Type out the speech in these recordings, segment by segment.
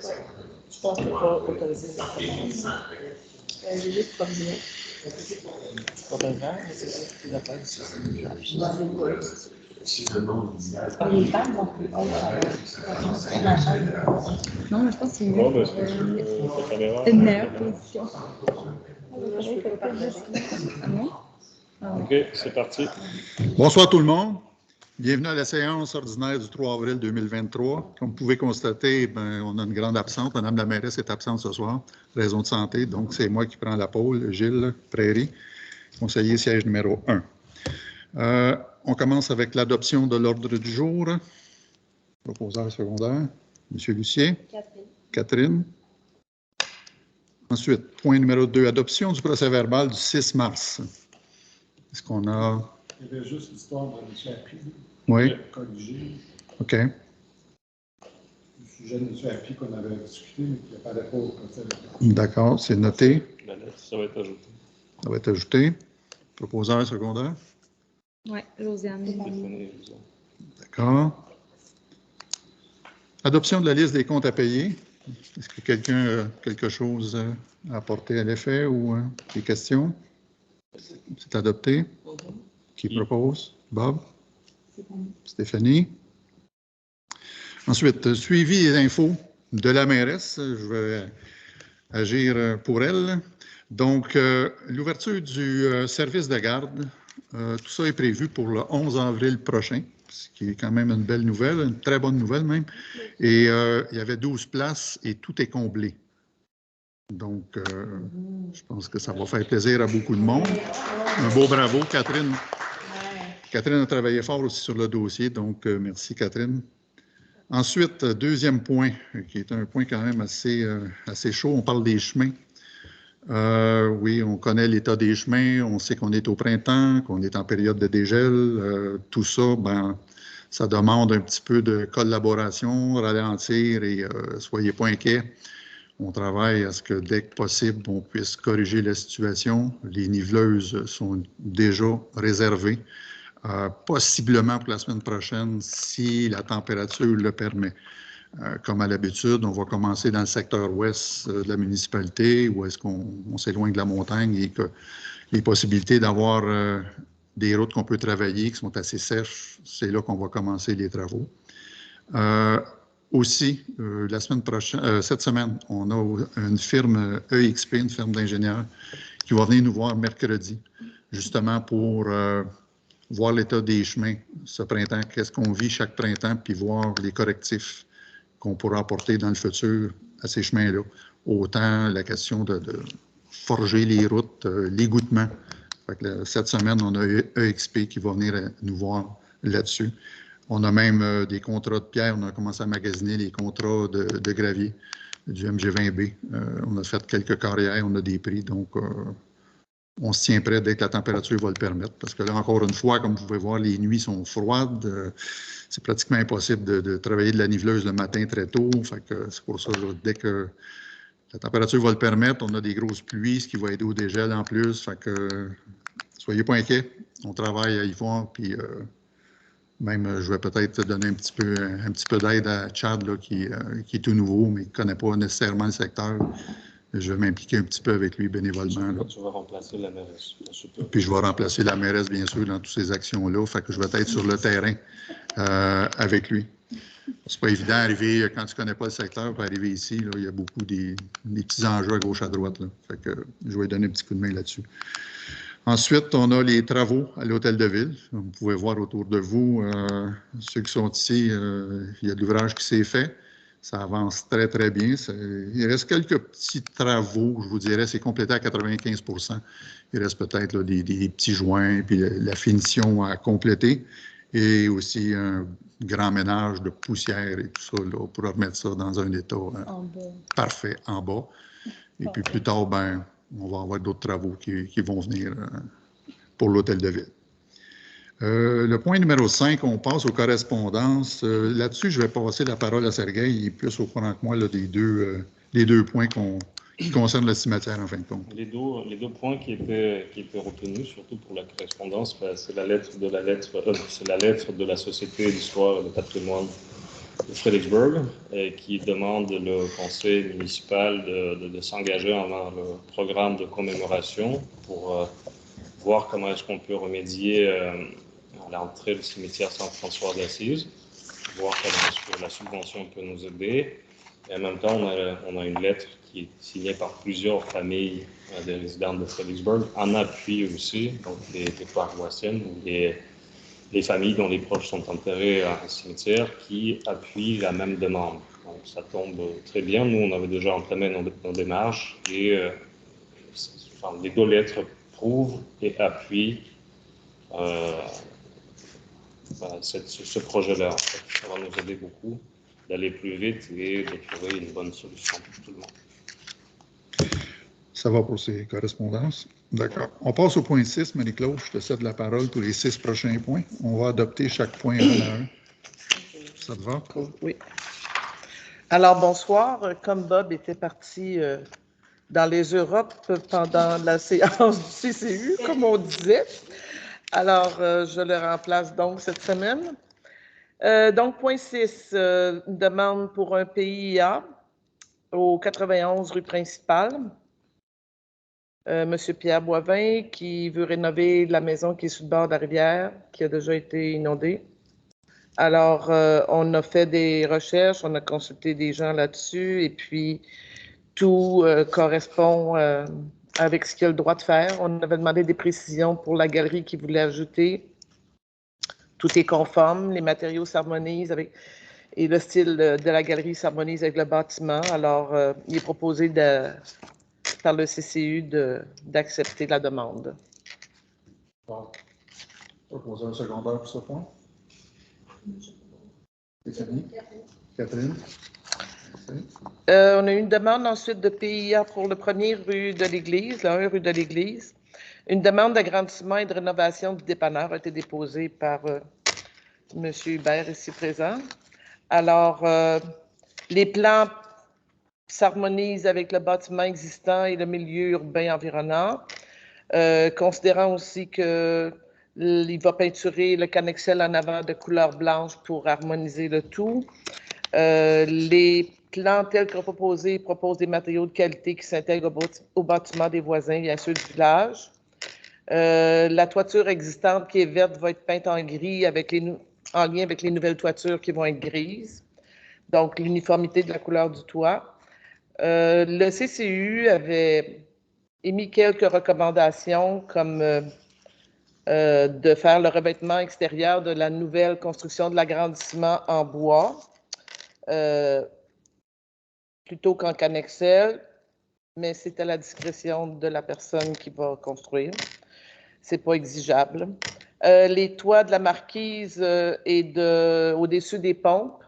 Je pense que pas autorisé. J'ai juste comme bien. Pas de vent, mais c'est ça, les affaires. Les femmes vont plus haut. Non, mais je pense que c'est mieux. Bon, ben, ta caméra. Une meilleure position. OK, c'est parti. Bonsoir tout le monde. Bienvenue à la séance ordinaire du 3 avril 2023. Comme vous pouvez constater, on a une grande absente. Madame la mairesse est absente ce soir, raison de santé. Donc, c'est moi qui prends la pôle, Gilles Prairie, conseiller siège numéro 1. On commence avec l'adoption de l'ordre du jour. Proposeur secondaire, M. Lucien. Catherine. Ensuite, point numéro 2, adoption du procès-verbal du 6 mars. Est-ce qu'on a... Il y avait juste l'histoire de M. Appy. Oui. Corrigé. OK. Le sujet de M. Appy qu'on avait discuté, mais qui n'apparaît pas au procès-verbal. D'accord, c'est noté. La lettre, ça va être ajouté. Ça va être ajouté. Proposeur secondaire. Oui, Josiane. D'accord. Adoption de la liste des comptes à payer. Est-ce que quelqu'un a quelque chose à apporter à l'effet ou des questions? C'est adopté. Qui propose? Bob? Stéphanie? Ensuite, suivi des infos de la mairesse. Je vais agir pour elle. Donc, l'ouverture du service de garde, tout ça est prévu pour le 11 avril prochain, ce qui est quand même une belle nouvelle, une très bonne nouvelle même. Et il y avait 12 places et tout est comblé. Donc, je pense que ça va faire plaisir à beaucoup de monde. Un beau bravo, Catherine. Catherine a travaillé fort aussi sur le dossier, donc merci, Catherine. Ensuite, deuxième point, qui est un point quand même assez chaud, on parle des chemins. Oui, on connaît l'état des chemins, on sait qu'on est au printemps, qu'on est en période de dégel. Tout ça, ça demande un petit peu de collaboration, ralentir et soyez pas inquiets. On travaille à ce que dès que possible, on puisse corriger la situation. Les niveleuses sont déjà réservées, possiblement pour la semaine prochaine, si la température le permet. Comme à l'habitude, on va commencer dans le secteur ouest de la municipalité, où est-ce qu'on s'éloigne de la montagne et que les possibilités d'avoir des routes qu'on peut travailler, qui sont assez sèches, c'est là qu'on va commencer les travaux. Aussi, la semaine prochaine, cette semaine, on a une firme EXP, une firme d'ingénieurs, qui va venir nous voir mercredi, justement pour voir l'état des chemins ce printemps, qu'est-ce qu'on vit chaque printemps, puis voir les correctifs qu'on pourra apporter dans le futur à ces chemins-là. Autant la question de forger les routes, l'égouttement. Cette semaine, on a EXP qui va venir nous voir là-dessus. On a même des contrats de pierre. On a commencé à magasiner les contrats de gravier du MG20B. On a fait quelques carrières, on a des prix. Donc, on se tient prêt dès que la température va le permettre. Parce que là, encore une fois, comme vous pouvez voir, les nuits sont froides. C'est pratiquement impossible de travailler de la niveleuse le matin très tôt. C'est pour ça, là, dès que la température va le permettre, on a des grosses pluies, ce qui va aider au dégel en plus. Fait que soyez pas inquiets. On travaille à y voir, puis même, je vais peut-être donner un petit peu d'aide à Chad, là, qui est tout nouveau, mais qui ne connaît pas nécessairement le secteur. Je vais m'impliquer un petit peu avec lui bénévolement. Là. Tu vas remplacer la mairesse. Puis je vais remplacer la mairesse, bien sûr, dans toutes ces actions-là. Fait que je vais être sur le terrain avec lui. C'est pas évident d'arriver, quand tu ne connais pas le secteur, pour arriver ici, là, il y a beaucoup des petits enjeux à gauche, à droite. Là. Fait que je vais lui donner un petit coup de main là-dessus. Ensuite, on a les travaux à l'Hôtel de Ville. Vous pouvez voir autour de vous, ceux qui sont ici, il y a de l'ouvrage qui s'est fait. Ça avance très, très bien. Il reste quelques petits travaux, je vous dirais, c'est complété à 95 %. Il reste peut-être des petits joints, puis la finition à compléter. Et aussi un grand ménage de poussière et tout ça, là, pour remettre ça dans un état parfait en bas. Et puis plus tard, on va avoir d'autres travaux qui vont venir pour l'Hôtel de Ville. Le point numéro 5, on passe aux correspondances. Là-dessus, je vais passer la parole à Sergueï. Il est plus au courant que moi là, des deux points qui concernent le cimetière, en fin de compte. Les deux points qui étaient retenus, surtout pour la correspondance, c'est la lettre de la Société d'histoire et de patrimoine Fredericksburg qui demande le conseil municipal de s'engager dans le programme de commémoration pour voir comment est-ce qu'on peut remédier à l'entrée du cimetière Saint-François d'Assise, voir comment est-ce que la subvention peut nous aider. Et en même temps, on a une lettre qui est signée par plusieurs familles des résidents de Fredericksburg, en appui aussi, donc des paroissiennes ou les familles dont les proches sont enterrés à un cimetière qui appuient la même demande. Donc ça tombe très bien. Nous, on avait déjà entamé nos démarches et les deux lettres prouvent et appuient ce projet-là. En fait. Ça va nous aider beaucoup d'aller plus vite et de trouver une bonne solution pour tout le monde. Ça va pour ces correspondances. D'accord. On passe au point 6, Marie-Claude. Je te cède la parole pour les 6 prochains points. On va adopter chaque point un à un. Ça te va? Oui. Alors, bonsoir. Comme Bob était parti dans les Europes pendant la séance du CCU, comme on disait, alors je le remplace donc cette semaine. Donc, point 6, une demande pour un PIA au 91 rue principale. Monsieur Pierre Boivin qui veut rénover la maison qui est sur le bord de la rivière, qui a déjà été inondée. Alors, on a fait des recherches, on a consulté des gens là-dessus, et puis tout correspond avec ce qu'il a le droit de faire. On avait demandé des précisions pour la galerie qui voulait ajouter. Tout est conforme, les matériaux s'harmonisent avec, et le style de la galerie s'harmonise avec le bâtiment. Alors, il est proposé par le CCU d'accepter la demande. Bon. Proposer un secondaire pour ce point. Stéphanie? Catherine? On a eu une demande ensuite de PIA pour le 1er rue de l'Église, le 1 rue de l'Église. Une demande d'agrandissement et de rénovation du dépanneur a été déposée par M. Hubert, ici présent. Alors, les plans s'harmonisent avec le bâtiment existant et le milieu urbain environnant, considérant aussi qu'il va peinturer le cannexel en avant de couleur blanche pour harmoniser le tout. Les plans tels que proposés proposent des matériaux de qualité qui s'intègrent au bâtiment des voisins et à ceux du village. La toiture existante qui est verte va être peinte en gris en lien avec les nouvelles toitures qui vont être grises. Donc, l'uniformité de la couleur du toit. Le CCU avait émis quelques recommandations comme de faire le revêtement extérieur de la nouvelle construction de l'agrandissement en bois plutôt qu'en cannexel, mais c'est à la discrétion de la personne qui va construire. C'est pas exigeable. Les toits de la marquise et au-dessus des pompes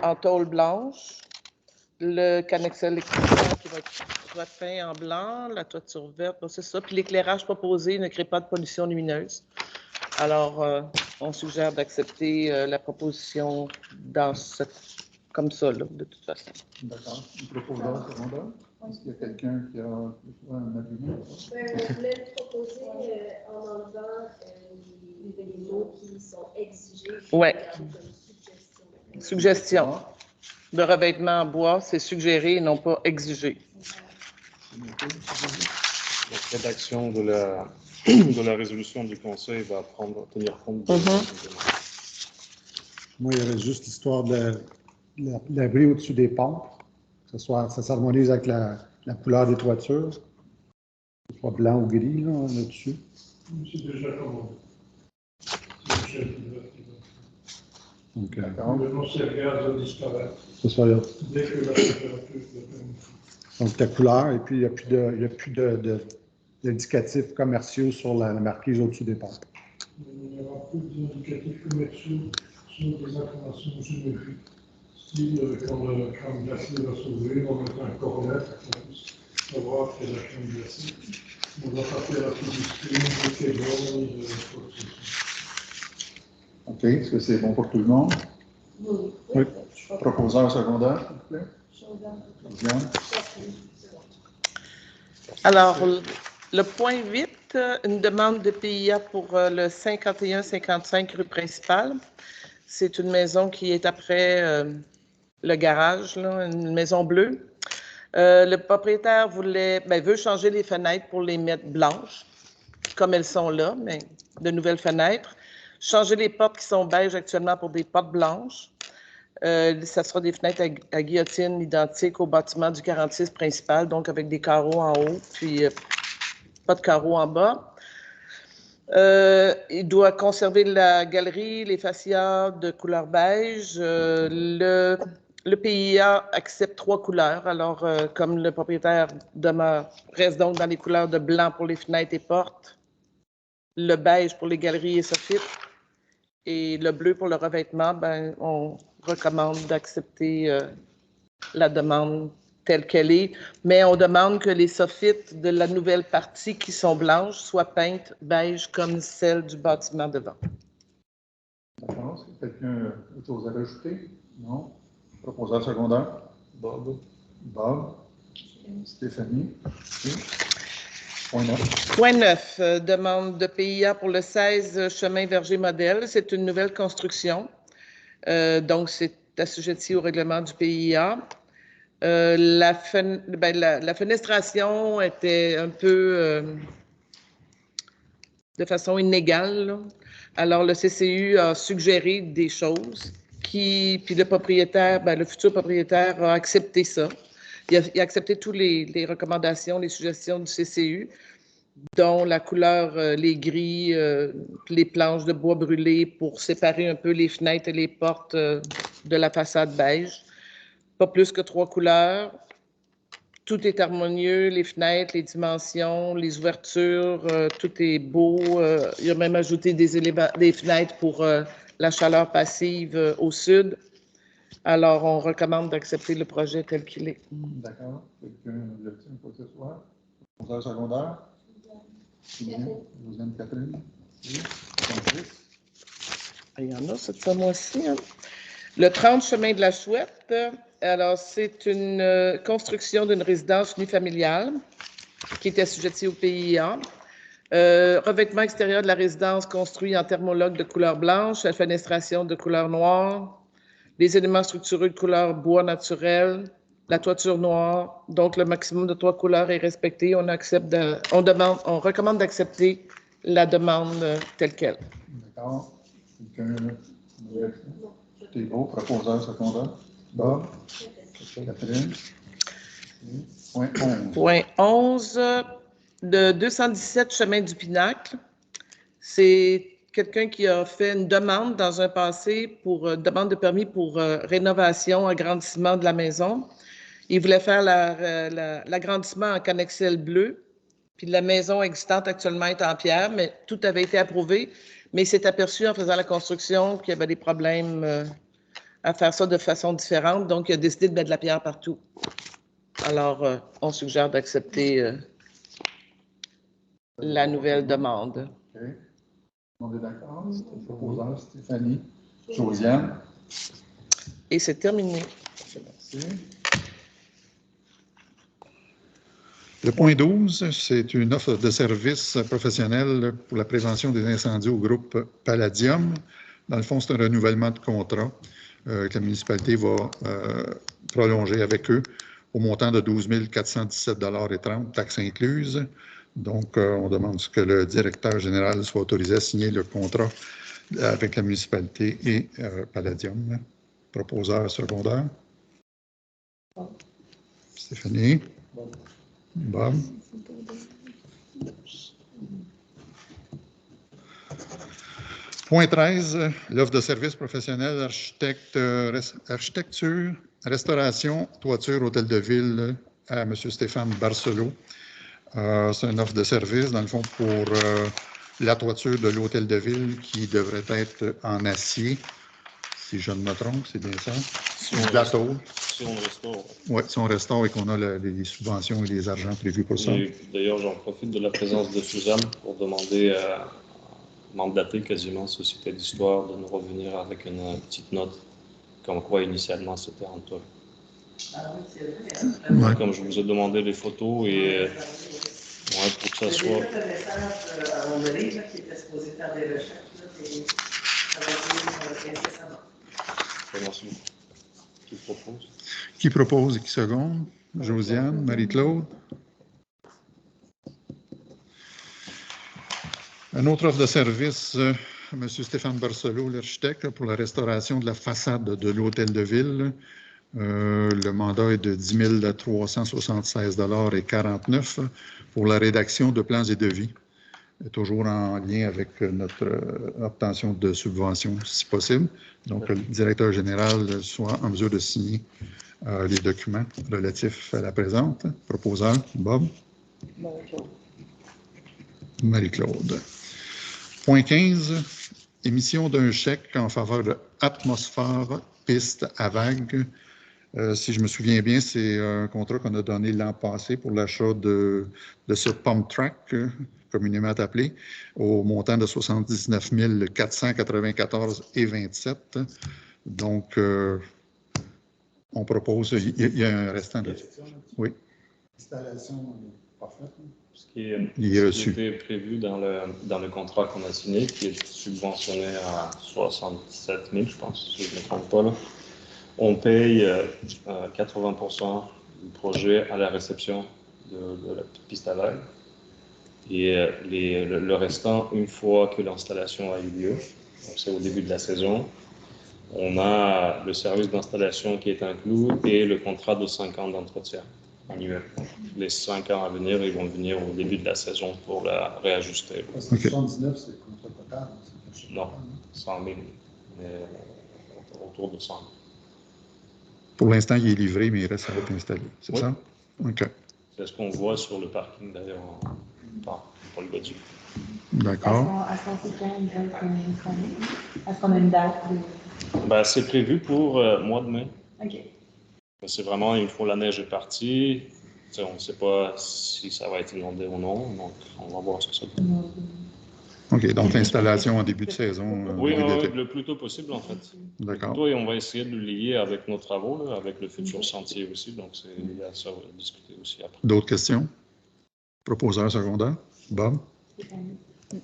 en tôle blanche. Le cannexel extérieur qui va être peint en blanc, la toiture verte, c'est ça. Puis l'éclairage proposé ne crée pas de pollution lumineuse. Alors, on suggère d'accepter la proposition comme ça, là, de toute façon. D'accord. Une proposition secondaire? Est-ce qu'il y a quelqu'un qui a un argument? Je voulais proposer en enlevant les mots qui sont exigés. Oui. Suggestion. Suggestion. Le revêtement en bois, c'est suggéré et non pas exigé. La rédaction de la résolution du Conseil va tenir compte de Moi, il y avait juste l'histoire de l'abri au-dessus des pompes. Ça s'harmonise avec la couleur des toitures. Que ce soit blanc ou gris, là-dessus. C'est déjà commandé. Donc, Le non-gaz va disparaître c'est ça, là. dès que la température le permet. Donc, la couleur, et puis il n'y a plus d'indicatifs commerciaux sur la marquise au-dessus des pompes. Il n'y aura plus d'indicatifs commerciaux sur des informations génériques. Style, quand la crème glacée va s'ouvrir, on va mettre un cornet pour qu'on puisse savoir que c'est la crème glacée. On ne va pas faire la publicité de Kevin ni de quoi que ce soit. OK. Est-ce que c'est bon pour tout le monde? Oui. Proposeur secondaire, s'il vous plaît. Josiane? Alors, le point 8, une demande de PIA pour le 51-55 rue principale. C'est une maison qui est après le garage, là, une maison bleue. Le propriétaire veut changer les fenêtres pour les mettre blanches, comme elles sont là, mais de nouvelles fenêtres. Changer les portes qui sont beiges actuellement pour des portes blanches. Ça sera des fenêtres à guillotine identiques au bâtiment du 46 principal, donc avec des carreaux en haut, puis pas de carreaux en bas. Il doit conserver la galerie, les fascias de couleur beige. Le PIA accepte 3 couleurs. Alors, comme le propriétaire reste donc dans les couleurs de blanc pour les fenêtres et portes, le beige pour les galeries et soffites, et le bleu pour le revêtement, ben, on recommande d'accepter la demande telle qu'elle est, mais on demande que les soffites de la nouvelle partie qui sont blanches soient peintes beige comme celles du bâtiment devant. D'accord. Est-ce que quelqu'un a autre chose à rajouter? Non. Proposeur secondaire? Bob. Bob. Stéphanie. Oui. Point 9. Point 9, demande de PIA pour le 16 chemin Verger Modèle. C'est une nouvelle construction. Donc, c'est assujetti au règlement du PIA. La fenestration était un peu de façon inégale, là. Alors, le CCU a suggéré des choses puis le propriétaire, le futur propriétaire a accepté ça. Il a accepté toutes les recommandations, les suggestions du CCU, dont la couleur, les grilles, les planches de bois brûlé pour séparer un peu les fenêtres et les portes de la façade beige. Pas plus que 3 couleurs. Tout est harmonieux, les fenêtres, les dimensions, les ouvertures, tout est beau. Il a même ajouté des fenêtres pour la chaleur passive au sud. Alors, on recommande d'accepter le projet tel qu'il est. D'accord. Quelqu'un objectif pour ce soir? Proposeur secondaire? Josiane Catherine? Oui. Il y en a, c'est ça, moi aussi. Hein? Le 30 chemin de la Chouette. Alors, c'est une construction d'une résidence unifamiliale qui est assujettie au PIA. Revêtement extérieur de la résidence construit en thermologue de couleur blanche, la fenestration de couleur noire, les éléments structureux de couleur bois naturel, la toiture noire. Donc, le maximum de 3 couleurs est respecté. On recommande d'accepter la demande telle qu'elle. D'accord. Quelqu'un? Tout est beau. Proposeur secondaire? Bob? Catherine? Point 11. Point 11, le 217 chemin du Pinacle. C'est quelqu'un qui a fait une demande dans un passé demande de permis pour rénovation, agrandissement de la maison. Il voulait faire l'agrandissement en connexel bleu, puis la maison existante actuellement est en pierre, mais tout avait été approuvé, mais il s'est aperçu en faisant la construction qu'il y avait des problèmes à faire ça de façon différente, donc il a décidé de mettre de la pierre partout. Alors, on suggère d'accepter la nouvelle demande. OK. On est d'accord? C'était le proposeur Stéphanie. Josiane? Et c'est terminé. Merci. Le point 12, c'est une offre de service professionnel pour la prévention des incendies au groupe Palladium. Dans le fond, c'est un renouvellement de contrat que la municipalité va prolonger avec eux au montant de 12 417,30 $, taxes incluses. Donc, on demande que le directeur général soit autorisé à signer le contrat avec la municipalité et Palladium. Proposeur secondaire. Stéphanie. Bob. Point 13, l'offre de service professionnel architecture, restauration, toiture, hôtel de ville à M. Stéphane Barcelot. C'est une offre de service, dans le fond, pour la toiture de l'hôtel de ville qui devrait être en acier, si je ne me trompe, c'est bien ça? Si on restaure. Oui, si on restaure et qu'on a les subventions et les argents prévus pour ça. D'ailleurs, j'en profite de la présence de Suzanne pour demander à mandater quasiment Société d'Histoire de nous revenir avec une petite note comme quoi initialement c'était en tôle. Ah oui, c'est vrai. Ouais. Comme je vous ai demandé les photos et pour que ça soit. J'ai déjà fait un message à mon livre qui était supposé faire des recherches. ça va dire incessamment. Merci. Qui propose? Qui propose et qui seconde? Josiane, Marie-Claude. Un autre offre de service, M. Stéphane Barcelot, l'architecte, pour la restauration de la façade de l'Hôtel de Ville. Le mandat est de 10 376,49 $ pour la rédaction de plans et devis, toujours en lien avec notre obtention de subventions, si possible. Donc, le directeur général soit en mesure de signer les documents relatifs à la présente. Proposeur, Bob. Marie-Claude. Point 15, émission d'un chèque en faveur de Atmosphère Piste à vagues. Si je me souviens bien, c'est un contrat qu'on a donné l'an passé pour l'achat de ce pump track, communément appelé, au montant de 79 494,27 $. Donc, on propose, il y a un restant de... Oui. L'installation est parfaite. Ce qui était prévu dans le contrat qu'on a signé, qui est subventionné à 67 000, je pense, si je ne me trompe pas, là. On paye 80% du projet à la réception de la piste à vagues et le restant, une fois que l'installation a eu lieu, c'est au début de la saison, on a le service d'installation qui est inclus et le contrat de 5 ans d'entretien annuel. Les 5 ans à venir, ils vont venir au début de la saison pour la réajuster. Parce que 79, c'est le contrat total. Non, 100 000, mais autour de 100 000. Pour l'instant, il est livré, mais il reste à être installé. C'est ça? OK. C'est ce qu'on voit sur le parking, d'ailleurs, pour le Badiou. D'accord. Est-ce qu'on a une date? Ben, c'est prévu pour mois de mai. OK. C'est vraiment, une fois la neige est partie, on ne sait pas si ça va être inondé ou non, donc on va voir ce que ça donne. OK, donc l'installation en début de saison. Oui, le plus tôt possible, en fait. D'accord. Et on va essayer de le lier avec nos travaux, là, avec le futur chantier aussi, donc il y a ça à discuter aussi après. D'autres questions? Proposeur secondaire? Bob?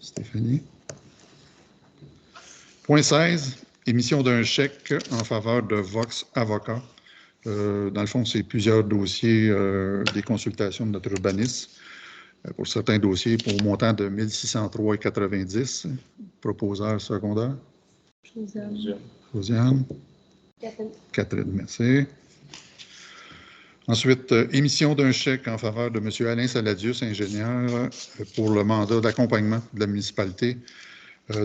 Stéphanie. Point 16, émission d'un chèque en faveur de Vox Avocat. Dans le fond, c'est plusieurs dossiers des consultations de notre urbaniste. Pour certains dossiers, pour un montant de 1 603,90 $. Proposeur secondaire? Josiane. Catherine, merci. Ensuite, émission d'un chèque en faveur de M. Alain Saladius, ingénieur, pour le mandat d'accompagnement de la municipalité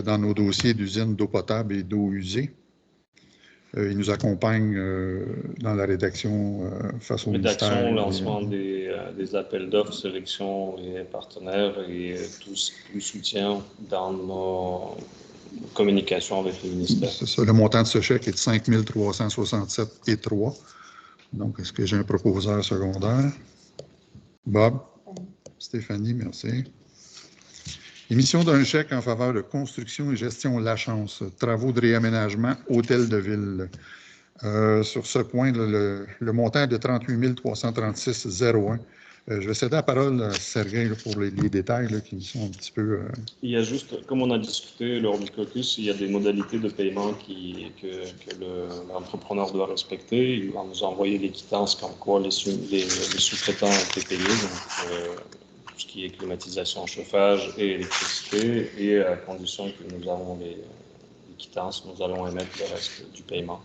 dans nos dossiers d'usine d'eau potable et d'eau usée. Il nous accompagne dans la rédaction face au ministère. Rédaction, lancement des appels d'offres, sélection et partenaires et tout le soutien dans nos communications avec le ministère. C'est ça, le montant de ce chèque est de 5 367,3 $. Donc, est-ce que j'ai un proposeur secondaire? Bob? Stéphanie, merci. Émission d'un chèque en faveur de construction et gestion Lachance, travaux de réaménagement, hôtel de ville. Sur ce point, le montant est de 38 336,01 $. Je vais céder la parole à Sergueï pour les détails là, qui sont un petit peu... Il y a juste, comme on a discuté lors du caucus, il y a des modalités de paiement que l'entrepreneur doit respecter. Il va nous envoyer les quittances comme quoi les sous-traitants ont été payés. Donc, tout ce qui est climatisation, chauffage et électricité, et à condition que nous avons les quittances, nous allons émettre le reste du paiement.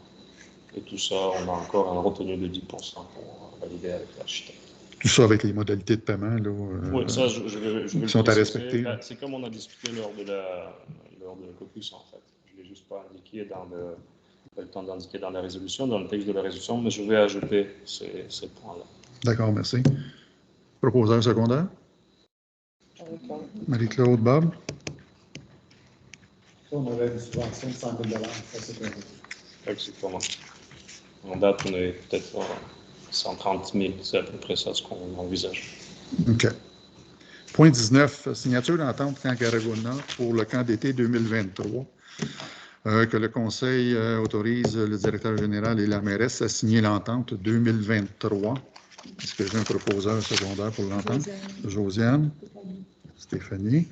Et tout ça, on a encore un retenu de 10% pour valider avec l'architecte. Tout ça avec les modalités de paiement, là, oui, ça, je vais sont à respecter. C'est comme on a discuté lors de la caucus, en fait. Je ne l'ai juste pas indiqué pas le temps d'indiquer dans la résolution, dans le texte de la résolution, mais je vais ajouter ces points-là. D'accord, merci. Proposeur secondaire? Marie-Claude, Bob? On avait une subvention de 100 000 $. Ça, c'est un... Exactement. En date, on est peut-être 130 000, c'est à peu près ça ce qu'on envisage. OK. Point 19, signature d'entente Camp Caragona pour le camp d'été 2023. Que le Conseil autorise le directeur général et la mairesse à signer l'entente 2023. Est-ce que j'ai un proposeur secondaire pour l'entente? Josiane. Stéphanie.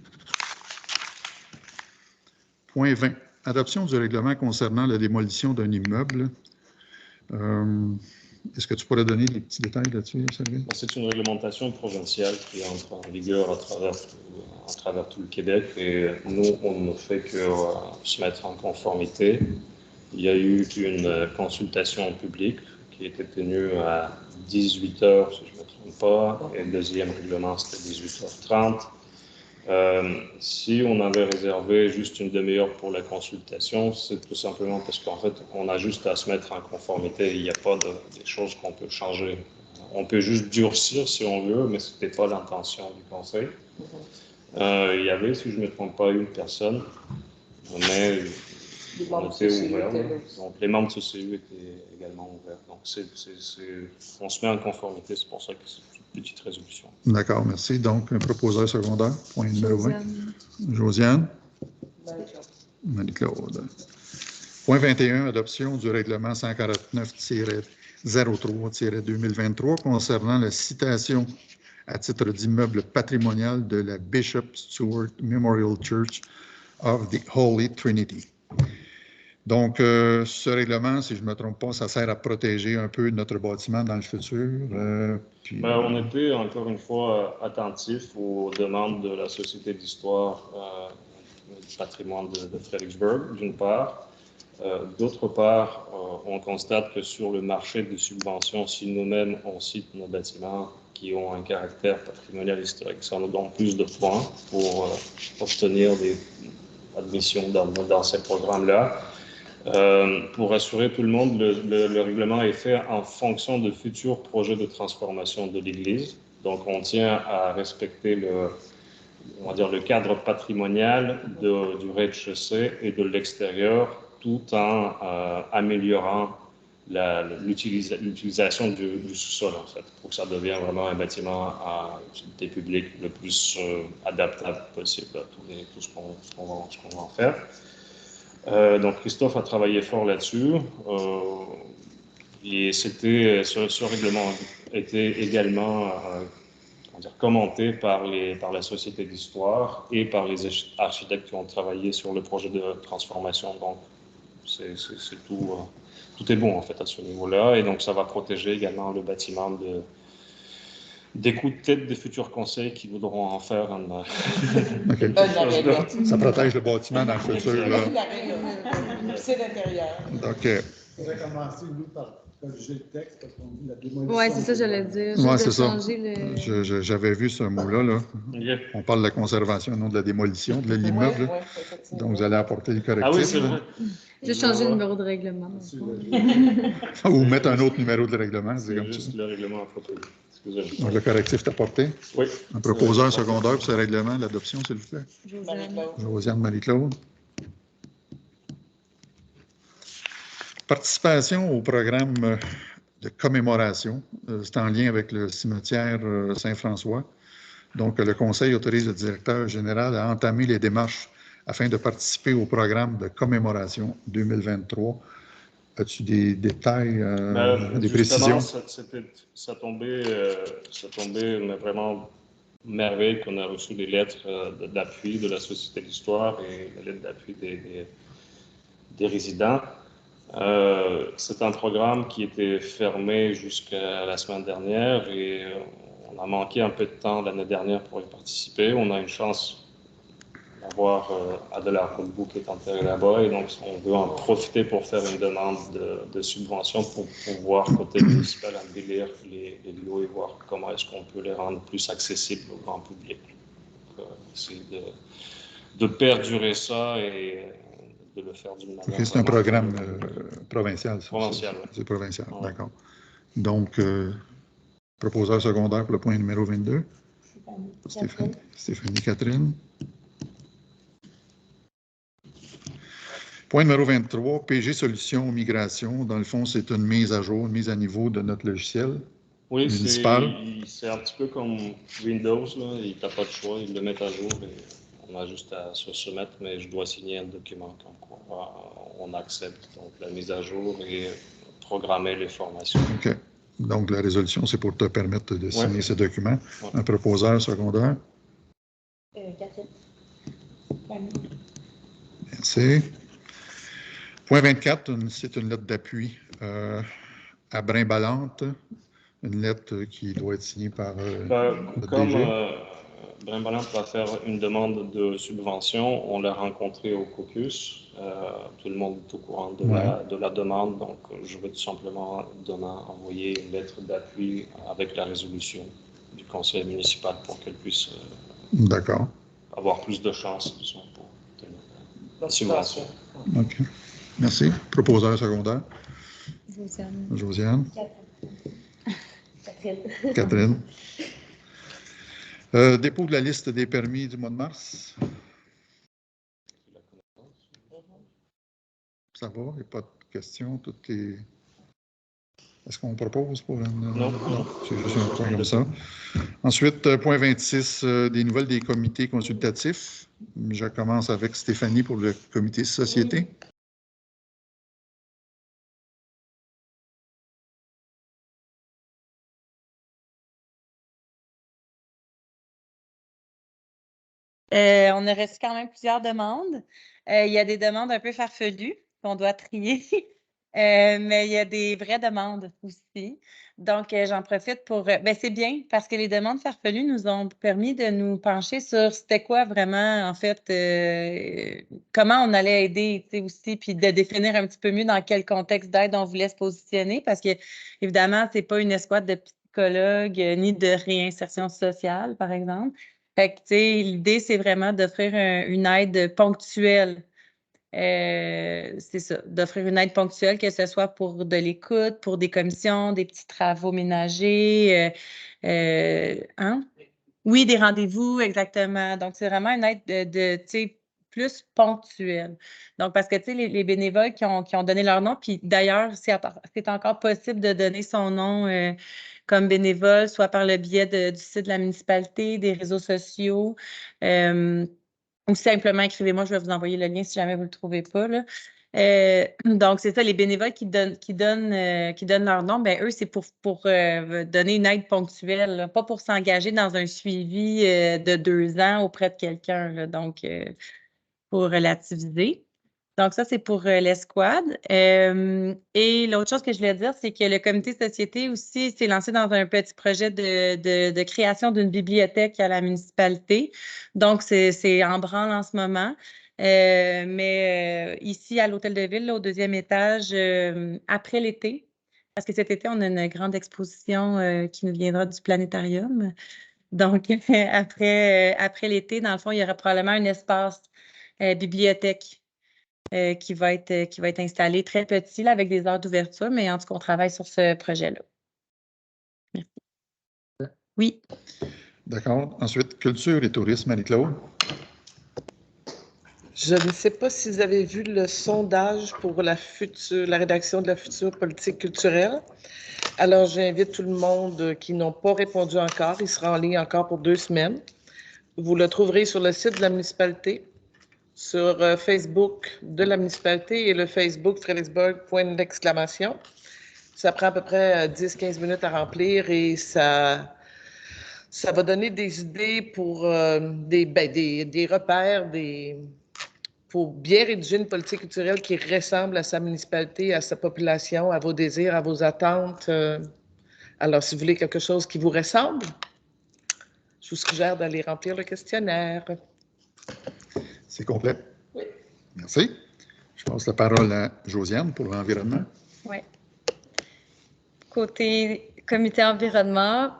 Point 20. adoption du règlement concernant la démolition d'un immeuble. Est-ce que tu pourrais donner des petits détails là-dessus, Sergei? C'est une réglementation provinciale qui entre en vigueur à travers tout le Québec et nous, on ne fait que se mettre en conformité. Il y a eu une consultation publique qui a été tenue à 18 h, si je ne me trompe pas, et le deuxième règlement, c'était 18 h 30. Si on avait réservé juste une demi-heure pour la consultation, c'est tout simplement parce qu'en fait, on a juste à se mettre en conformité. Il n'y a pas des choses qu'on peut changer. On peut juste durcir si on veut, mais ce n'était pas l'intention du Conseil. Il y avait, si je ne me trompe pas, une personne, mais on était ouvert. Donc, les membres de CCU étaient également ouverts. Donc, on se met en conformité, c'est pour ça que c'est une petite résolution. D'accord, merci. Donc, un proposeur secondaire, point numéro 20. Josiane. Marie-Claude. Point 21, adoption du règlement 149-03-2023 concernant la citation à titre d'immeuble patrimonial de la Bishop Stewart Memorial Church of the Holy Trinity. Donc, ce règlement, si je ne me trompe pas, ça sert à protéger un peu notre bâtiment dans le futur. On était, encore une fois, attentifs aux demandes de la Société d'histoire du patrimoine de Fredericksburg, d'une part. D'autre part, on constate que sur le marché de subventions, si nous-mêmes, on cite nos bâtiments qui ont un caractère patrimonial historique, ça nous donne plus de points pour obtenir des admissions dans ces programmes-là. Pour rassurer tout le monde, le règlement est fait en fonction de futurs projets de transformation de l'Église. Donc, on tient à respecter le cadre patrimonial du rez-de-chaussée et de l'extérieur, tout en améliorant l'utilisation du sous-sol, en fait, pour que ça devienne vraiment un bâtiment à utilité publique le plus adaptable possible à tout ce qu'on va en faire. Donc, Christophe a travaillé fort là-dessus. Et ce règlement était également commenté par la Société d'histoire et par les architectes qui ont travaillé sur le projet de transformation. Donc, c'est tout est bon, en fait, à ce niveau-là. Et donc, ça va protéger également le bâtiment des coups de tête des futurs conseils qui voudront en faire un... Okay. Ça protège le bâtiment dans le futur. C'est l'intérieur. OK. On va commencer, nous, par corriger le texte, parce qu'on dit la démolition. Oui, c'est ça, j'allais dire. Oui, c'est ça. J'avais vu ce mot-là. Là. Yeah. On parle de la conservation, non de la démolition de l'immeuble. Donc, vous allez apporter le correctif. Ah oui, c'est vrai. J'ai changé le numéro de règlement. Ou mettre un autre numéro de règlement. C'est juste le règlement approprié. Excusez-moi. Donc, le correctif est apporté. Oui. Un proposeur secondaire pour ce règlement, l'adoption, s'il vous plaît. Josiane Marie-Claude. Participation au programme de commémoration. C'est en lien avec le cimetière Saint-François. Donc, le Conseil autorise le directeur général à entamer les démarches afin de participer au programme de commémoration 2023. As-tu des détails, des précisions? Ça tombait mais vraiment merveille qu'on a reçu des lettres d'appui de la Société d'histoire et des lettres d'appui des résidents. C'est un programme qui était fermé jusqu'à la semaine dernière et on a manqué un peu de temps l'année dernière pour y participer. On a une chance d'avoir Adela Roulbou qui est enterrée là-bas et donc on veut en profiter pour faire une demande de subvention pour pouvoir, côté municipal, embellir les lieux et voir comment est-ce qu'on peut les rendre plus accessibles au grand public. Essayer de perdurer ça et de le faire d'une manière... C'est un programme provincial. Provincial, oui. C'est provincial, ouais. D'accord. Donc, proposeur secondaire pour le point numéro 22. Stéphanie Catherine. Point numéro 23, PG Solutions Migration. Dans le fond, c'est une mise à jour, une mise à niveau de notre logiciel municipal. C'est un petit peu comme Windows. Il n'a pas de choix, ils le mettent à jour et on a juste à se soumettre, mais je dois signer un document comme quoi on accepte donc, la mise à jour et programmer les formations. OK. Donc, la résolution, c'est pour te permettre de signer ce document. Ouais. Un proposeur secondaire. Catherine. Merci. Point 24, c'est une lettre d'appui à Brimbalante, une lettre qui doit être signée par le Comme DG. Brimbalante va faire une demande de subvention, on l'a rencontré au caucus. Tout le monde est au courant de la demande, donc je vais tout simplement envoyer une lettre d'appui avec la résolution du conseil municipal pour qu'elle puisse D'accord. avoir plus de chances disons, pour obtenir la subvention. OK. Merci. Proposeur secondaire. Josiane. Josiane. Catherine. Catherine. Dépôt de la liste des permis du mois de mars. Ça va, il n'y a pas de questions, tout est... Est-ce qu'on propose pour une... Non, c'est juste un point comme ça. Ensuite, point 26, des nouvelles des comités consultatifs. Je commence avec Stéphanie pour le comité société. On a reçu quand même plusieurs demandes. Il y a des demandes un peu farfelues qu'on doit trier, mais il y a des vraies demandes aussi. Donc, j'en profite pour... c'est bien parce que les demandes farfelues nous ont permis de nous pencher sur c'était quoi vraiment, en fait, comment on allait aider aussi, puis de définir un petit peu mieux dans quel contexte d'aide on voulait se positionner parce que, évidemment, ce n'est pas une escouade de psychologues ni de réinsertion sociale, par exemple. Fait que, tu sais, l'idée, c'est vraiment d'offrir une aide ponctuelle. C'est ça, d'offrir une aide ponctuelle, que ce soit pour de l'écoute, pour des commissions, des petits travaux ménagers. Hein? Oui, des rendez-vous, exactement. Donc, c'est vraiment une aide tu sais, plus ponctuelle. Donc, parce que, tu sais, les bénévoles qui ont donné leur nom, puis d'ailleurs, c'est encore possible de donner son nom comme bénévole, soit par le biais du site de la municipalité, des réseaux sociaux, ou simplement écrivez-moi, je vais vous envoyer le lien si jamais vous ne le trouvez pas, là. Donc, c'est ça, les bénévoles qui donnent leur nom, ben eux, c'est pour donner une aide ponctuelle, là, pas pour s'engager dans un suivi de 2 ans auprès de quelqu'un, là, donc pour relativiser. Donc, ça, c'est pour l'escouade. Et l'autre chose que je voulais dire, c'est que le comité société aussi s'est lancé dans un petit projet de création d'une bibliothèque à la municipalité. Donc, c'est en branle en ce moment. Mais ici, à l'Hôtel de Ville, là, au 2e étage, après l'été, parce que cet été, on a une grande exposition qui nous viendra du planétarium. Donc, après l'été, dans le fond, il y aura probablement un espace bibliothèque qui va être installé très petit, là, avec des heures d'ouverture, mais en tout cas, on travaille sur ce projet-là. Merci. Oui. D'accord. Ensuite, culture et tourisme, Marie-Claude. Je ne sais pas si vous avez vu le sondage pour la rédaction de la future politique culturelle. Alors, j'invite tout le monde qui n'ont pas répondu encore. Il sera en ligne encore pour 2 semaines. Vous le trouverez sur le site de la municipalité, sur Facebook de la municipalité et le Facebook Fredericksburg, point d'exclamation. Ça prend à peu près 10-15 minutes à remplir et ça va donner des idées pour des repères, pour bien rédiger une politique culturelle qui ressemble à sa municipalité, à sa population, à vos désirs, à vos attentes. Alors, si vous voulez quelque chose qui vous ressemble, je vous suggère d'aller remplir le questionnaire. C'est complet? Oui. Merci. Je passe la parole à Josiane pour l'environnement. Oui. Côté comité environnement,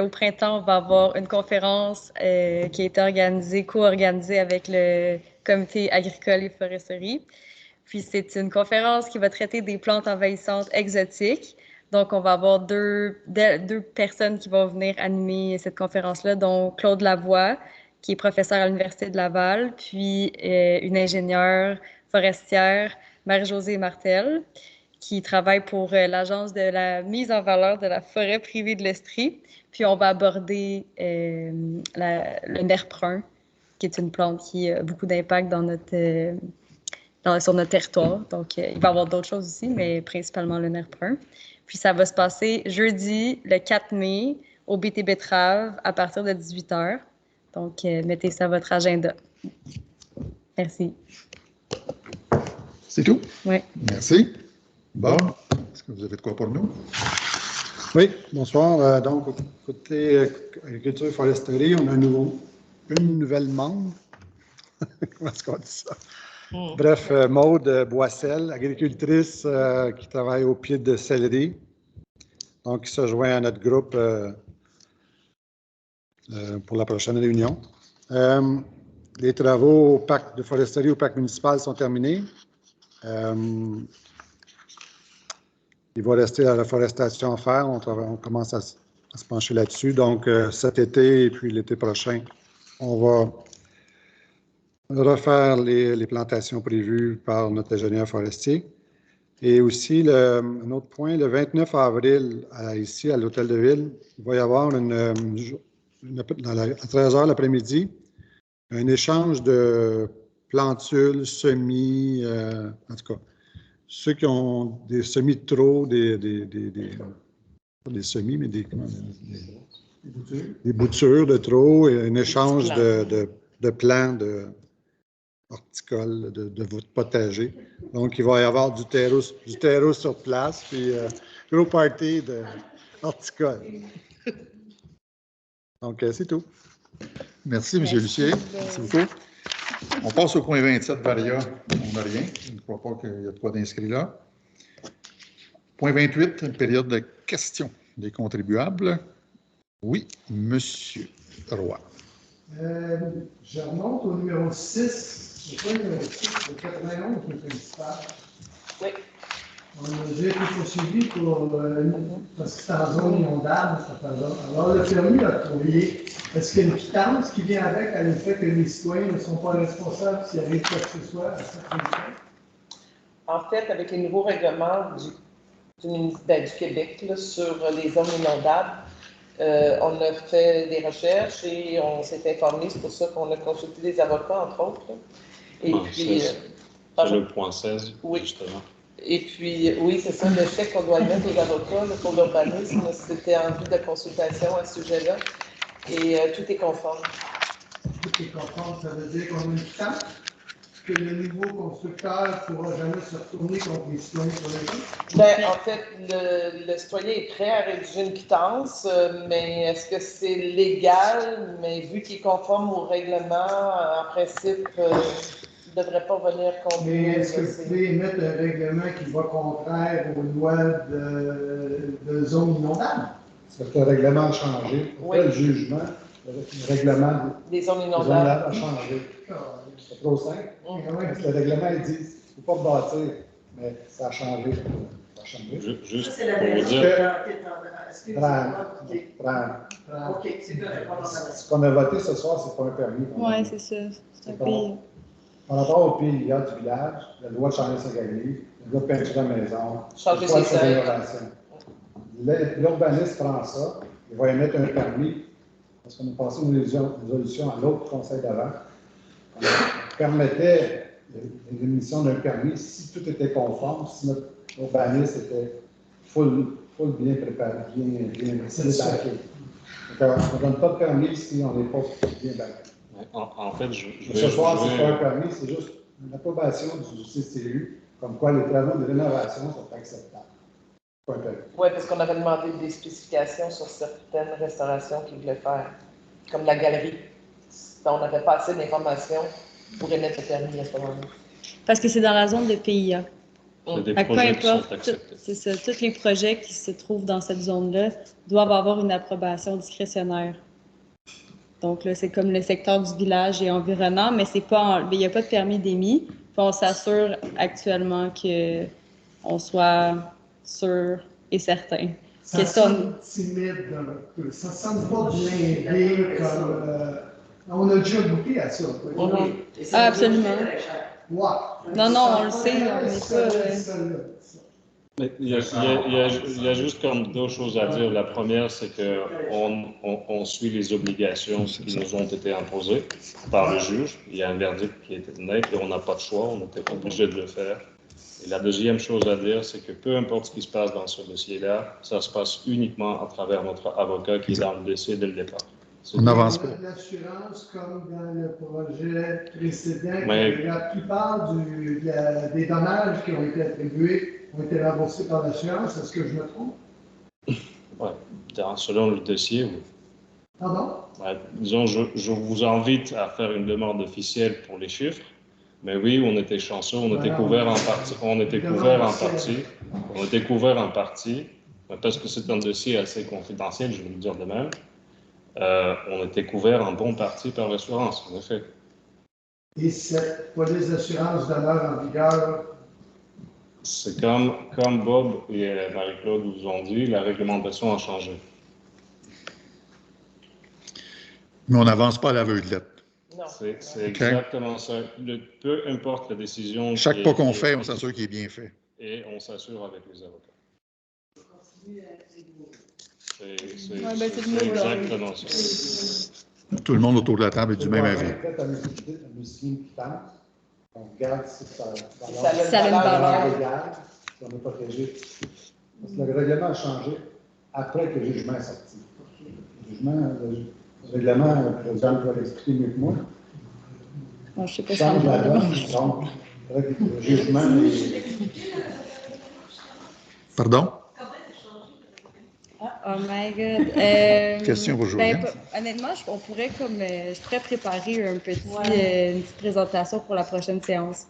au printemps, on va avoir une conférence qui a été co-organisée avec le comité agricole et foresterie. Puis, c'est une conférence qui va traiter des plantes envahissantes exotiques. Donc, on va avoir deux personnes qui vont venir animer cette conférence-là, dont Claude Lavoie, qui est professeur à l'Université de Laval, puis une ingénieure forestière, Marie-Josée Martel, qui travaille pour l'Agence de la mise en valeur de la forêt privée de l'Estrie. Puis, on va aborder le nerf brun, qui est une plante qui a beaucoup d'impact sur notre territoire. Donc, il va y avoir d'autres choses aussi, mais principalement le nerf brun. Puis, ça va se passer jeudi, le 4 mai, au BT Betrave, à partir de 18h. Donc, mettez ça à votre agenda. Merci. C'est tout? Oui. Merci. Bon, est-ce que vous avez de quoi pour nous? Oui, bonsoir. Donc, côté agriculture et foresterie, on a une nouvelle membre. Comment est-ce qu'on dit ça? Bref, Maude Boissel, agricultrice qui travaille au pied de céleri. Donc, qui se joint à notre groupe pour la prochaine réunion. Les travaux au parc de foresterie au parc municipal sont terminés. Il va rester la reforestation à faire. On commence à se pencher là-dessus. Donc, cet été et puis l'été prochain, on va refaire les plantations prévues par notre ingénieur forestier. Et aussi, un autre point, le 29 avril, ici, à l'Hôtel de Ville, il va y avoir à 13h l'après-midi, un échange de plantules, semis, en tout cas, ceux qui ont des semis de trop, pas des semis, mais des boutures de trop, et un échange de plants horticoles, de votre potager. Donc, il va y avoir du terreau sur place, puis gros party de horticoles. Donc, c'est tout. Merci, M. Lucier. Merci beaucoup. On passe au point 27, Varia. On n'a rien. Je ne crois pas qu'il y a de quoi d'inscrit là. Point 28, une période de questions des contribuables. Oui, M. Roy. Je remonte au numéro 6, le point numéro 6, le 91 du principal. Oui. J'ai été poursuivi parce que c'est en zone inondable, cette affaire-là. Alors, le permis octroyé, est-ce qu'il y a une quittance qui vient avec à l'effet que les citoyens ne sont pas responsables s'il arrive quoi que ce soit à cette condition? En fait, avec les nouveaux règlements du Québec là, sur les zones inondables, on a fait des recherches et on s'est informé. C'est pour ça qu'on a consulté des avocats, entre autres. Et puis, c'est le point 16, oui. Justement. Et puis, oui, c'est ça, le chèque qu'on doit mettre aux avocats là, pour l'urbanisme, c'était en vue de consultation à ce sujet-là. Et tout est conforme. Tout est conforme, ça veut dire qu'on a une quittance, que le nouveau constructeur ne pourra jamais se retourner contre les citoyens pour les autres? Ben, en fait, le citoyen est prêt à rédiger une quittance, mais est-ce que c'est légal? Mais vu qu'il est conforme au règlement, en principe, il ne devrait pas venir contre nous. Mais est-ce que vous pouvez émettre un règlement qui va contraire aux lois de zone inondable? Parce que le règlement a changé. Après le jugement, le règlement des zones inondables a changé. C'est trop simple. Parce que le règlement, il dit qu'il ne faut pas bâtir, mais ça a changé. Juste c'est la pour vous dire. OK, c'est correct. Ce qu'on a voté ce soir, c'est pas un permis. Oui, c'est ça. C'est un pays. Par rapport au PIA du village, la loi de changer sa galerie, la loi de peinture à la maison, changer la loi de ses seuils. L'urbaniste prend ça, il va émettre un permis, parce qu'on a passé une résolution à l'autre conseil d'avant, on permettait l'émission d'un permis si tout était conforme, si notre urbaniste était full bien préparé, bien backé. Donc, on ne donne pas de permis si on n'est pas bien backé. En fait, Ce soir, ce n'est pas un permis, c'est juste une approbation du CCU, comme quoi les travaux de rénovation sont acceptables. Oui, parce qu'on avait demandé des spécifications sur certaines restaurations qu'ils voulaient faire, comme la galerie. On n'avait pas assez d'informations pour émettre le permis à ce moment-là. Parce que c'est dans la zone de PIA. Des projets qui sont acceptés. C'est ça, tous les projets qui se trouvent dans cette zone-là doivent avoir une approbation discrétionnaire. Donc là, c'est comme le secteur du village et environnant, mais il n'y a pas de permis d'émis. Puis on s'assure actuellement qu'on soit sûr et certain. Ça sonne timide un peu. Ça ne sonne pas blindé comme... on a déjà goûté à ça. Ah, absolument. Ouais. Non, on le sait, on n'est pas... Mais il y a juste comme deux choses à dire. La première, c'est qu'on suit les obligations qui nous ont été imposées par le juge. Il y a un verdict qui était net et on n'a pas de choix, on était obligé de le faire. Et la deuxième chose à dire, c'est que peu importe ce qui se passe dans ce dossier-là, ça se passe uniquement à travers notre avocat qui est dans le dossier dès le départ. C'est On tout. n'avance pas. L'assurance, comme dans le projet précédent, Mais- la plupart des dommages qui ont été attribués ont été remboursés par l'assurance. Est-ce que je me trompe? Ouais. Selon le dossier, oui. Pardon? Ouais, disons, je vous invite à faire une demande officielle pour les chiffres, mais oui, on était chanceux, on était couvert en partie, on était couvert en partie, parce que c'est un dossier assez confidentiel, je vais le dire de même, on était couvert en bonne partie par l'assurance, en effet. Et cette police d'assurance demeure en vigueur? C'est comme Bob et Marie-Claude vous ont dit, la réglementation a changé. Mais on n'avance pas à l'aveuglette. Non. C'est exactement ça. Peu importe la décision. Chaque pas qu'on fait, on s'assure qu'il est bien fait. Et on s'assure avec les avocats. c'est exactement ça. Tout le monde autour de la table est du même avis. Peut-être un muslim qui tente, on regarde si ça Ça a une valeur. légale, si on est protégé. Parce que le règlement a changé après que le jugement est sorti. Le règlement, le président va l'expliquer mieux que moi. Bon, je ne sais pas si ça Change la me donne, donc le jugement est... Pardon? Oh my God. Question pour Josiane. Honnêtement, on pourrait je pourrais préparer une petite présentation pour la prochaine séance.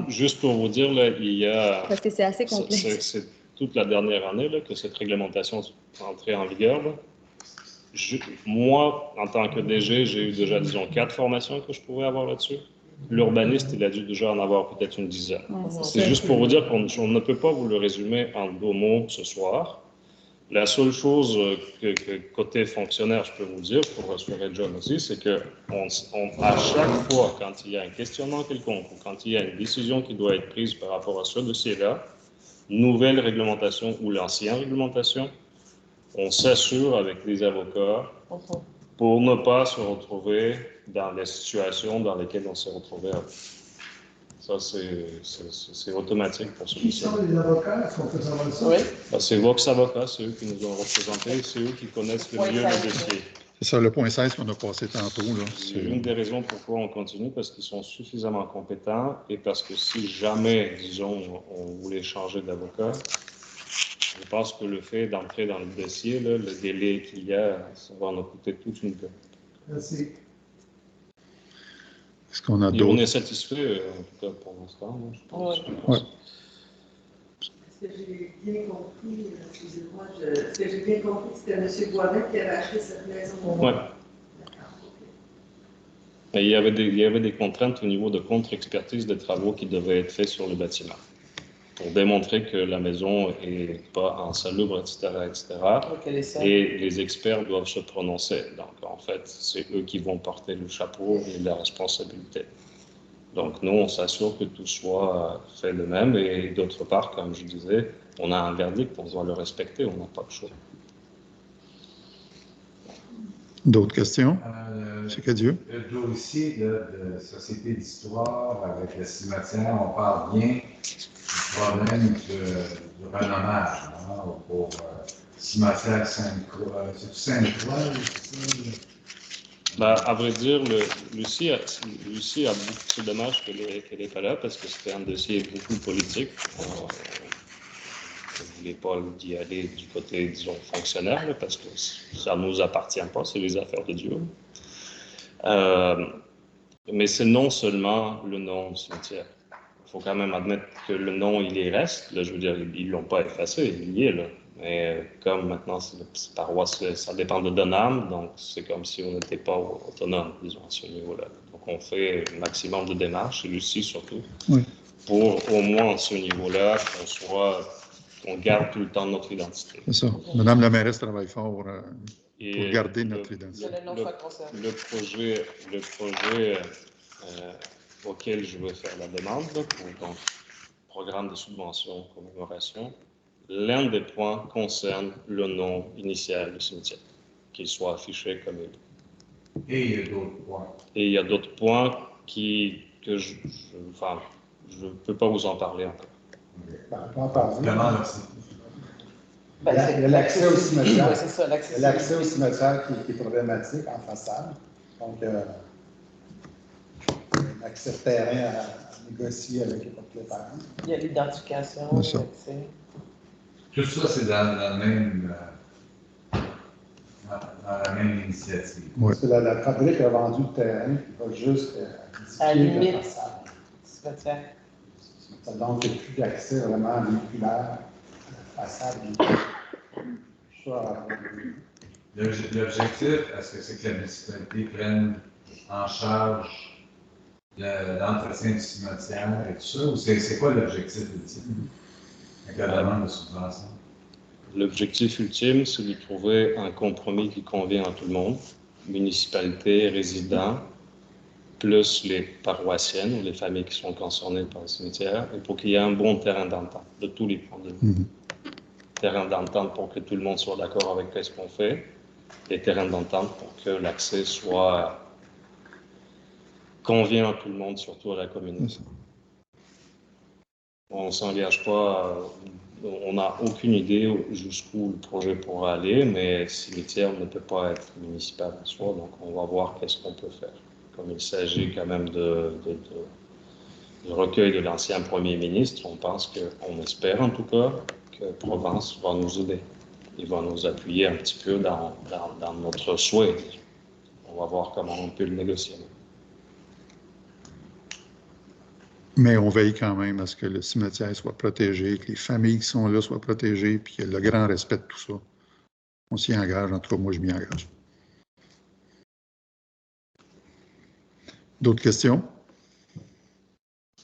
Juste pour vous dire, là, il y a... Parce que c'est assez complexe. C'est toute la dernière année là, que cette réglementation est entrée en vigueur. Là. Moi, en tant que DG, j'ai eu déjà, disons, 4 formations que je pouvais avoir là-dessus. L'urbaniste, il a dû déjà en avoir peut-être une dizaine. C'est juste pour vous dire qu'on ne peut pas vous le résumer en 2 mots ce soir. La seule chose que côté fonctionnaire, je peux vous dire, pour rassurer John aussi, c'est que à chaque fois, quand il y a un questionnement quelconque ou quand il y a une décision qui doit être prise par rapport à ce dossier-là, nouvelle réglementation ou l'ancienne réglementation, on s'assure avec les avocats pour ne pas se retrouver dans les situations dans lesquelles on s'est retrouvé avant. Ça, c'est automatique pour celui-ci. Qui sont les avocats? Est-ce qu'on peut savoir ça? Oui. C'est Vox Avocats, c'est eux qui nous ont représentés, c'est eux qui connaissent le mieux le dossier. C'est ça, le point 16 qu'on a passé tantôt. C'est une des raisons pourquoi on continue, parce qu'ils sont suffisamment compétents et parce que si jamais, disons, on voulait changer d'avocat, je pense que le fait d'entrer dans le dossier, là, le délai qu'il y a, ça va nous coûter toute une perte. Merci. Est-ce qu'on a Et on d'autres? est satisfait, en tout cas pour l'instant, je pense. Ouais. Est-ce que j'ai bien compris, excusez-moi, est-ce que j'ai bien compris que c'était M. Boivin qui avait acheté cette maison? Oui. Et il y avait des contraintes au niveau de contre-expertise des travaux qui devaient être faits sur le bâtiment pour démontrer que la maison n'est pas insalubre, etc., etc. Et les experts doivent se prononcer. Donc, en fait, c'est eux qui vont porter le chapeau et la responsabilité. Donc, nous, on s'assure que tout soit fait de même. Et d'autre part, comme je disais, on a un verdict, on doit le respecter, on n'a pas de choix. D'autres questions? C'est que Dieu. Le dossier de Société d'histoire avec le cimetière, on parle bien du problème de renommage pour cimetière Sainte-Croix. C'est Sainte-Croix? À vrai dire, Lucie a beaucoup, c'est dommage qu'elle n'est pas là parce que c'était un dossier beaucoup politique. Je ne voulais pas d'y aller du côté, disons, fonctionnaire, là, parce que ça ne nous appartient pas, c'est les affaires de Dieu. Mais c'est non seulement le nom du cimetière. Il faut quand même admettre que le nom, il y reste. Là, je veux dire, ils ne l'ont pas effacé, il y est là. Mais comme maintenant, c'est paroisse, ça dépend de Donham, donc c'est comme si on n'était pas autonome, disons, à ce niveau-là. Donc on fait le maximum de démarches, et Lucie surtout, pour au moins à ce niveau-là, qu'on garde tout le temps notre identité. C'est ça. Madame la mairesse travaille fort pour garder notre identité. Le projet auquel je veux faire la demande pour le programme de subvention commémoration, l'un des points concerne le nom initial du cimetière, qu'il soit affiché comme il est. Et il y a d'autres points. Et il y a d'autres points que je ne peux pas vous en parler encore. Vraiment, Ben, Il y a l'accès au cimetière. Oui, c'est ça, l'accès. Il y a l'accès au cimetière qui est problématique en façade. Donc, l'accès terrain à négocier avec les propriétaires. Il y a l'identification, l'accès. Tout ça, c'est dans la même initiative. Oui. Parce que la fabrique a vendu le terrain, qui va juste À la édifier limite, la façade. cimetière. Donc, il n'y a plus d'accès vraiment véhiculaire à la façade. L'objectif, est-ce que c'est que la municipalité prenne en charge l'entretien du cimetière et tout ça, ou c'est quoi l'objectif ultime avec la demande de subvention? L'objectif ultime, c'est de trouver un compromis qui convient à tout le monde, municipalité, résidents, plus les paroissiennes ou les familles qui sont concernées par le cimetière, et pour qu'il y ait un bon terrain d'entente de tous les points de vue. Terrain d'entente pour que tout le monde soit d'accord avec ce qu'on fait, et terrain d'entente pour que l'accès soit convient à tout le monde, surtout à la communauté. On ne s'engage pas, on n'a aucune idée jusqu'où le projet pourra aller, mais le cimetière ne peut pas être municipal en soi, donc on va voir qu'est-ce qu'on peut faire. Comme il s'agit quand même de recueil de l'ancien premier ministre, on pense on espère en tout cas que Provence va nous aider. Il va nous appuyer un petit peu dans notre souhait. On va voir comment on peut le négocier. Mais on veille quand même à ce que le cimetière soit protégé, que les familles qui sont là soient protégées, puis qu'il y ait le grand respect de tout ça. On s'y engage, en tout cas, moi, je m'y engage. D'autres questions?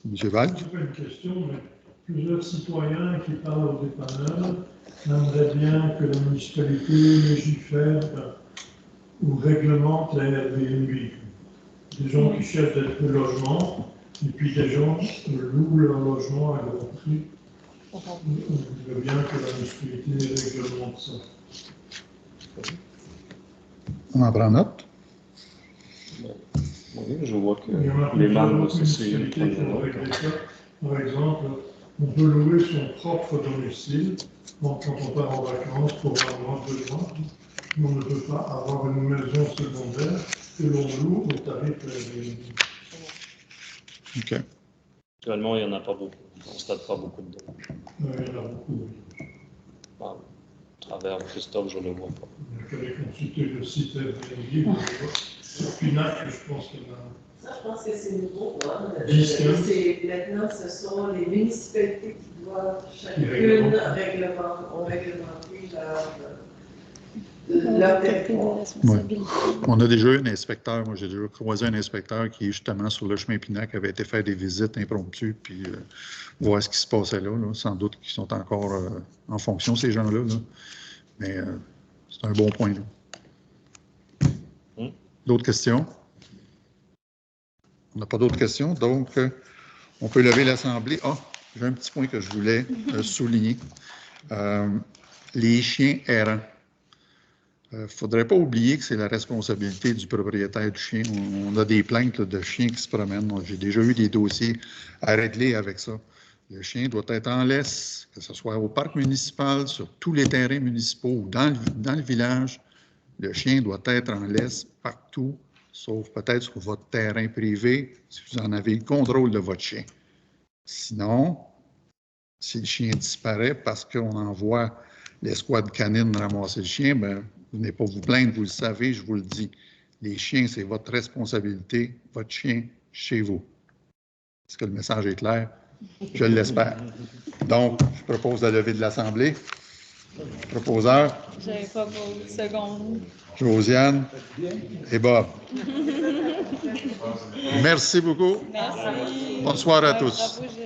M. Valk? Je n'ai pas une question, mais plusieurs citoyens qui parlent au dépanneur aimeraient bien que la municipalité légifère ou réglemente les Airbnb. Des gens qui cherchent des logements, et puis des gens qui louent leur logement à grand prix. On veut bien que la municipalité réglemente ça. On en prend note. Oui, je vois que les membres de CCI prennent note. Par exemple, on peut louer son propre domicile quand on part en vacances pour un mois, 2 mois. On ne peut pas avoir une maison secondaire que l'on loue au tarif Airbnb. OK. Actuellement, il n'y en a pas beaucoup. On ne constate pas beaucoup de demandes. Il y en a beaucoup. À travers Christophe, je ne le vois pas. Il y a qu'à consulter le site Airbnb. Sur Pinac, je pense qu'il y en a. Ça, je pense que c'est nouveau. Hein. 10-15. Maintenant, ce sont les municipalités qui doivent chacune réglementer leur territoire. Ouais. On a déjà eu un inspecteur, moi j'ai déjà croisé un inspecteur qui, justement, sur le chemin Pinac, avait été faire des visites impromptues, puis voir ce qui se passait là. Sans doute qu'ils sont encore en fonction, ces gens-là. Là. Mais c'est un bon point. D'autres questions? On n'a pas d'autres questions, donc on peut lever l'Assemblée. Ah, j'ai un petit point que je voulais souligner. Les chiens errants. Il ne faudrait pas oublier que c'est la responsabilité du propriétaire du chien. On a des plaintes là, de chiens qui se promènent. J'ai déjà eu des dossiers à régler avec ça. Le chien doit être en laisse, que ce soit au parc municipal, sur tous les terrains municipaux ou dans le village. Le chien doit être en laisse partout, sauf peut-être sur votre terrain privé, si vous en avez le contrôle de votre chien. Sinon, si le chien disparaît parce qu'on envoie l'escouade canine ramasser le chien, bien, vous n'allez pas vous plaindre, vous le savez, je vous le dis. Les chiens, c'est votre responsabilité, votre chien chez vous. Est-ce que le message est clair? Je l'espère. Donc, je propose la levée de l'Assemblée. Proposeur? J'avais pas beau seconde. Josiane et Bob. Merci beaucoup. Merci. Bonsoir à tous. Bravo, Gilles.